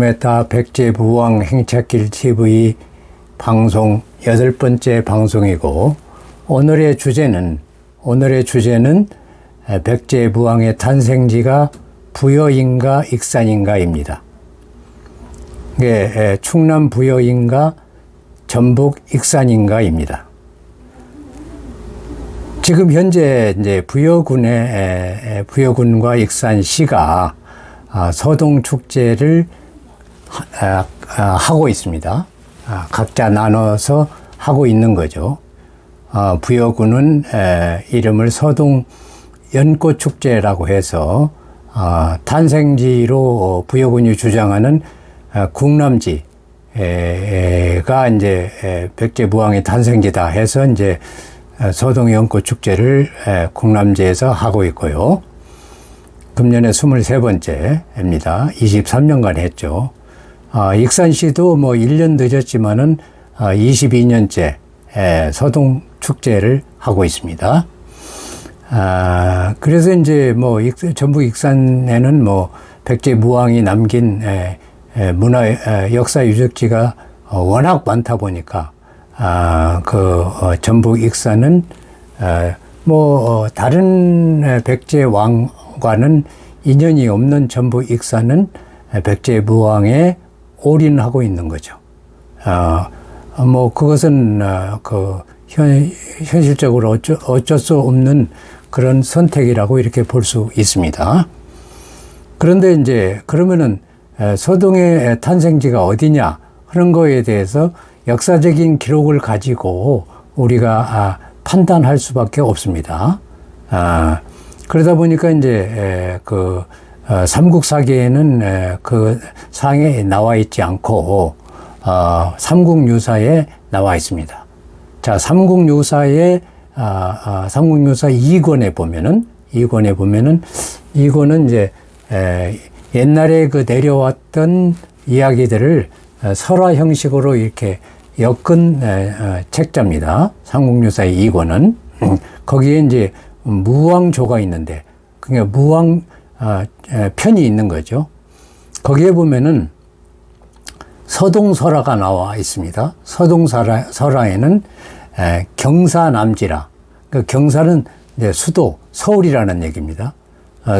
메타 백제부왕 행차길 TV 방송 8번째 방송이고, 오늘의 주제는 백제부왕의 탄생지가 부여인가 익산인가입니다. 충남 부여인가 전북 익산인가입니다. 지금 현재 이제 부여군과 익산시가 서동 축제를 하고 있습니다. 각자 나눠서 하고 있는 거죠. 부여군은 이름을 서동 연꽃축제라고 해서 탄생지로 부여군이 주장하는 국남지가 이제 백제부왕의 탄생지다 해서 이제 서동 연꽃축제를 국남지에서 하고 있고요. 금년에 23번째입니다. 23년간 했죠. 익산시도 뭐 1년 늦었지만은 22년째 서동 축제를 하고 있습니다. 그래서 이제 뭐 전북 익산에는 뭐 백제무왕이 남긴 문화 역사 유적지가 워낙 많다 보니까 전북 익산은 다른 백제왕과는 인연이 없는 전북 익산은 백제무왕에 올인하고 있는 거죠. 그것은 현실적으로 어쩔 수 없는 그런 선택이라고 이렇게 볼 수 있습니다. 그런데 이제 그러면은 서동의 탄생지가 어디냐 하는 거에 대해서 역사적인 기록을 가지고 우리가 판단할 수밖에 없습니다. 그러다 보니까 이제 삼국사기에는 그 상에 나와 있지 않고 삼국유사에 나와 있습니다. 자, 삼국유사 2권에 보면은 이거는 이제 옛날에 내려왔던 이야기들을 설화 형식으로 이렇게 엮은 책자입니다. 삼국유사의 2권은 거기에 이제 무왕조가 있는데, 그러니까 무왕 편이 있는 거죠. 거기에 보면은 서동설화가 나와 있습니다. 서동설화에는 경사남지라, 그 경사는 이제 수도 서울이라는 얘기입니다.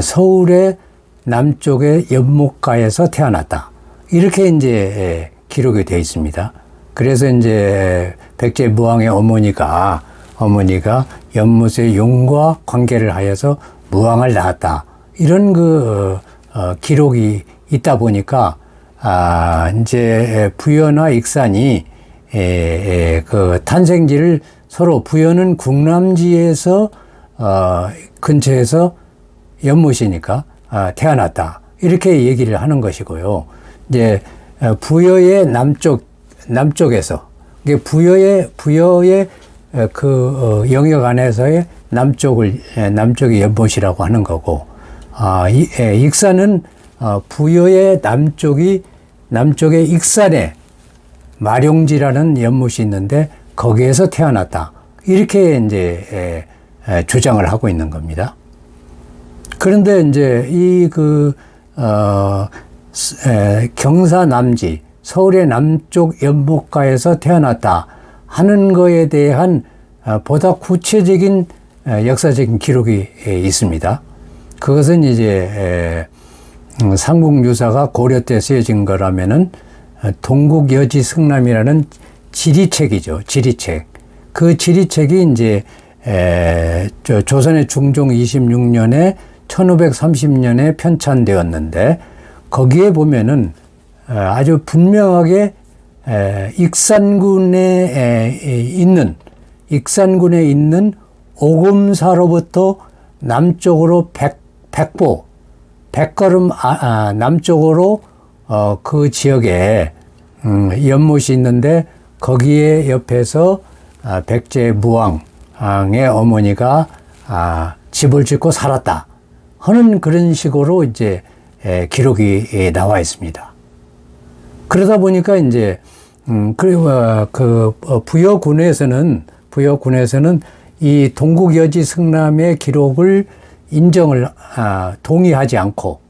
서울의 남쪽의 연못가에서 태어났다, 이렇게 이제 기록이 되어 있습니다. 그래서 이제 백제무왕의 어머니가 연못의 용과 관계를 하여서 무왕을 낳았다, 이런 기록이 있다 보니까 이제 부여나 익산이 탄생지를 서로, 부여는 국남지에서 근처에서 연못이니까 태어났다, 이렇게 얘기를 하는 것이고요. 이제 부여의 남쪽에서, 부여의 영역 안에서의 남쪽이 연못이라고 하는 거고, 익산은 부여의 남쪽의 익산에 마룡지라는 연못이 있는데 거기에서 태어났다, 이렇게 이제 주장을 하고 있는 겁니다. 그런데 이제 경사남지, 서울의 남쪽 연못가에서 태어났다 하는 거에 대한 보다 구체적인 역사적인 기록이 있습니다. 그것은 이제 삼국유사가 고려 때 쓰여진 거라면은 동국여지 승남이라는 지리책이죠. 지리책. 그 지리책이 이제 조선의 중종 26년에 1530년에 편찬되었는데, 거기에 보면은 아주 분명하게 익산군에 있는 오금사로부터 남쪽으로 100걸음 남쪽으로 그 지역에 연못이 있는데, 거기에 옆에서 백제무왕의 어머니가 집을 짓고 살았다 하는 그런 식으로 이제 기록이 나와 있습니다. 그러다 보니까 이제 부여군에서는 이 동국여지 승남의 기록을 동의하지 않고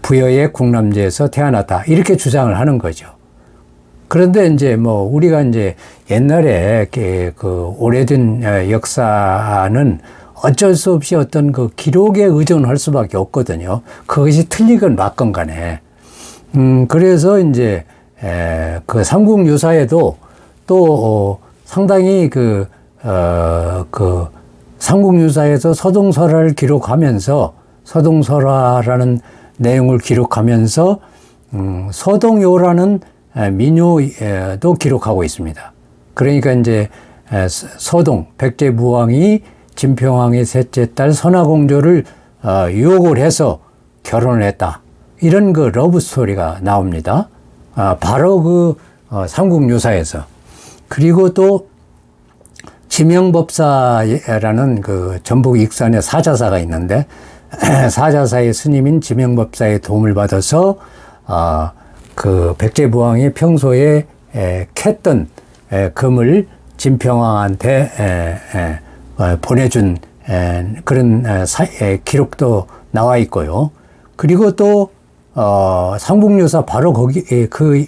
부여의 궁남지에서 태어났다. 이렇게 주장을 하는 거죠. 그런데 이제 뭐 우리가 이제 옛날에 그 오래된 역사는 어쩔 수 없이 어떤 그 기록에 의존할 수밖에 없거든요. 그것이 틀리건 맞건 간에. 그래서 이제 그 삼국유사에도 또 상당히 그 삼국유사에서 서동설화를 기록하면서 서동설화라는 내용을 기록하면서 서동요라는 민요도 기록하고 있습니다. 그러니까 이제 서동 백제무왕이 진평왕의 셋째 딸 선화공주를 유혹을 해서 결혼을 했다. 이런 그 러브 스토리가 나옵니다. 바로 그 삼국유사에서. 그리고 또 지명법사라는 그 전북 익산의 사자사가 있는데 사자사의 스님인 지명법사의 도움을 받아서 그 백제무왕이 평소에 캤던 금을 진평왕한테 보내준 그런 기록도 나와 있고요. 그리고 또 삼국유사 바로 거기 그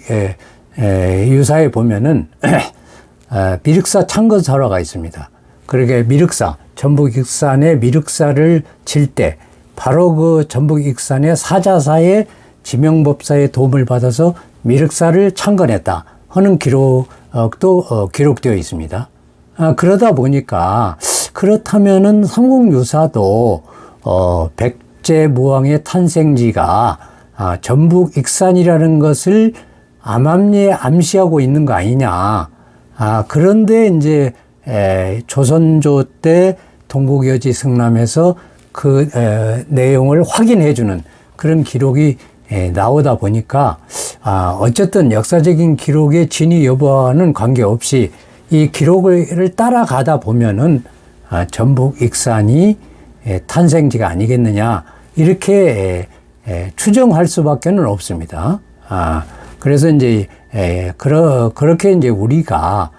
유사에 보면은 미륵사 창건설화가 있습니다. 그러게 미륵사 전북 익산의 미륵사를 칠 때 바로 그 전북 익산의 사자사의 지명법사의 도움을 받아서 미륵사를 창건했다 하는 기록도 기록되어 있습니다. 그러다 보니까 그렇다면은 삼국유사도 백제무왕의 탄생지가 전북 익산이라는 것을 암암리에 암시하고 있는 거 아니냐. 그런데 이제 조선조 때 동국여지 승람에서 그 내용을 확인해주는 그런 기록이 나오다 보니까 어쨌든 역사적인 기록의 진위 여부와는 관계없이 이 기록을 따라가다 보면은 전북 익산이 탄생지가 아니겠느냐 이렇게 추정할 수밖에는 없습니다. 그래서 이제 그렇게 이제 우리가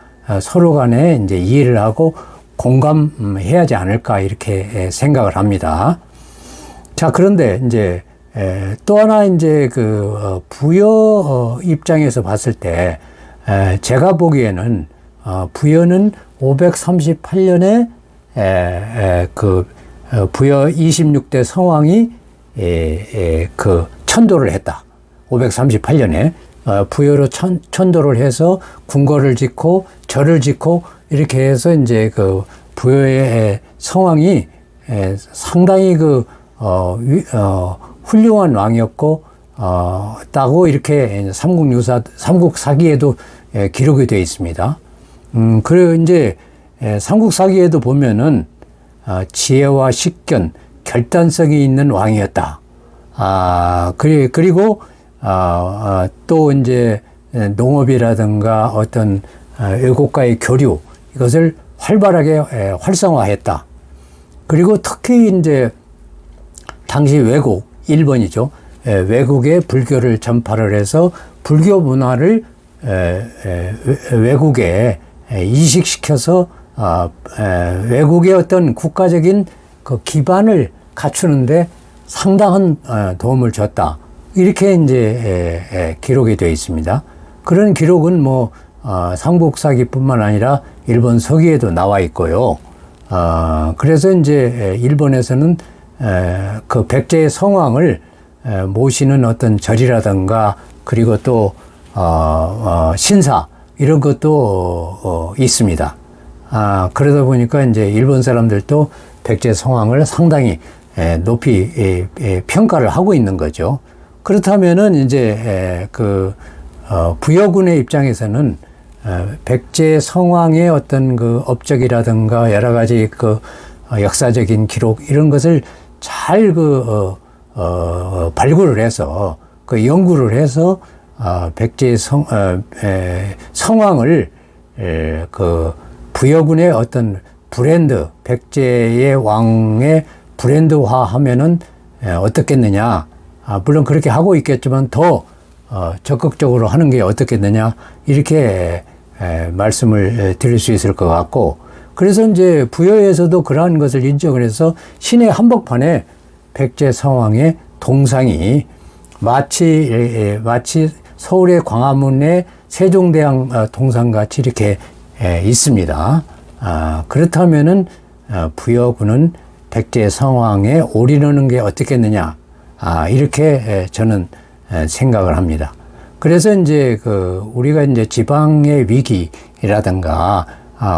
서로 간에 이제 이해를 하고 공감해야 하지 않을까 이렇게 생각을 합니다. 자, 그런데 이제 또 하나 이제 그 부여 입장에서 봤을 때 제가 보기에는 부여는 538년에 그 부여 26대 성왕이 그 천도를 했다. 538년에 부여로 천도를 해서 궁궐을 짓고 절을 짓고 이렇게 해서 이제 그 부여의 성왕이 상당히 그 훌륭한 왕이었고 따고 이렇게 삼국사기에도 기록이 되어 있습니다. 그리고 이제 삼국사기에도 보면은 지혜와 식견, 결단성이 있는 왕이었다. 그리고 또 이제 농업이라든가 어떤 외국과의 교류 이것을 활발하게 활성화했다. 그리고 특히 이제 당시 외국 일본이죠. 외국에 불교를 전파를 해서 불교 문화를 외국에 이식시켜서 외국의 어떤 국가적인 그 기반을 갖추는데 상당한 도움을 줬다. 이렇게 이제 기록이 되어 있습니다. 그런 기록은 뭐 삼국사기뿐만 아니라 일본 서기에도 나와 있고요. 그래서 이제 일본에서는 그 백제의 성왕을 모시는 어떤 절이라든가 그리고 또 신사 이런 것도 있습니다. 그러다 보니까 이제 일본 사람들도 백제 성왕을 상당히 높이 평가를 하고 있는 거죠. 그렇다면은 이제 그 부여군의 입장에서는 백제 성왕의 어떤 그 업적이라든가 여러 가지 그 역사적인 기록 이런 것을 잘 발굴을 해서 그 연구를 해서 백제 성왕을 그 부여군의 어떤 브랜드 백제의 왕의 브랜드화 하면은 어떻겠느냐. 물론 그렇게 하고 있겠지만 더 적극적으로 하는 게 어떻겠느냐 이렇게 말씀을 드릴 수 있을 것 같고 그래서 이제 부여에서도 그러한 것을 인정을 해서 신의 한복판에 백제 성왕의 동상이 마치 서울의 광화문에 세종대왕 동상같이 이렇게 있습니다. 그렇다면은 부여군은 백제 성왕에 올인하는 게 어떻겠느냐, 이렇게 저는 생각을 합니다. 그래서 이제 우리가 이제 지방의 위기라든가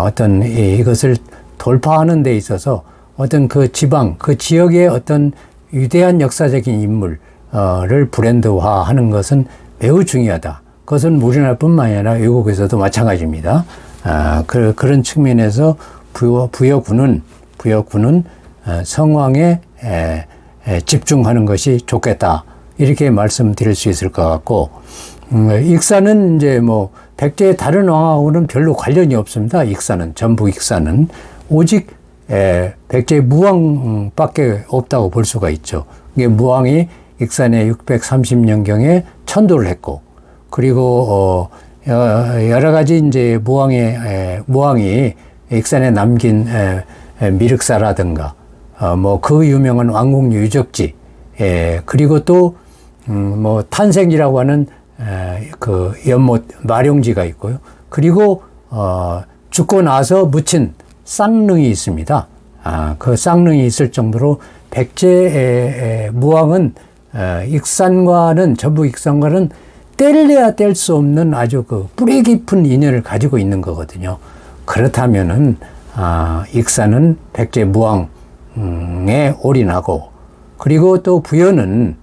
어떤 이것을 돌파하는 데 있어서 어떤 그 지방, 그 지역의 어떤 위대한 역사적인 인물을 브랜드화하는 것은 매우 중요하다. 그것은 우리나라뿐만 아니라 외국에서도 마찬가지입니다. 그런 측면에서 부여군은 성왕에 집중하는 것이 좋겠다. 이렇게 말씀드릴 수 있을 것 같고, 익사는 이제 뭐 백제의 다른 왕하고는 별로 관련이 없습니다. 익사는, 전부 익사는 오직 백제의 무왕밖에 없다고 볼 수가 있죠. 이게 무왕이 익산에 630년경에 천도를 했고, 그리고 여러 가지 이제 무왕이 익산에 남긴 미륵사라든가 뭐 그 유명한 왕궁 유적지, 그리고 또 뭐 탄생지라고 하는 그 연못 마룡지가 있고요. 그리고 죽고 나서 묻힌 쌍릉이 있습니다. 그 쌍릉이 있을 정도로 백제 무왕은 전부 익산과는 뗄래야 뗄 수 없는 아주 그 뿌리 깊은 인연을 가지고 있는 거거든요. 그렇다면은 익산은 백제 무왕에 올인하고, 그리고 또 부여는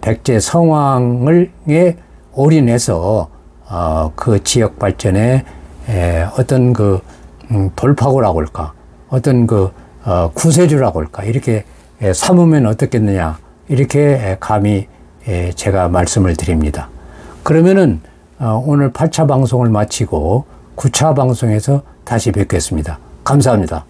백제 성왕에 올인해서 그 지역 발전에 어떤 그 돌파구라고 할까, 어떤 그 구세주라고 할까, 이렇게 삼으면 어떻겠느냐, 이렇게 감히 제가 말씀을 드립니다. 그러면은 오늘 8차 방송을 마치고 9차 방송에서 다시 뵙겠습니다. 감사합니다.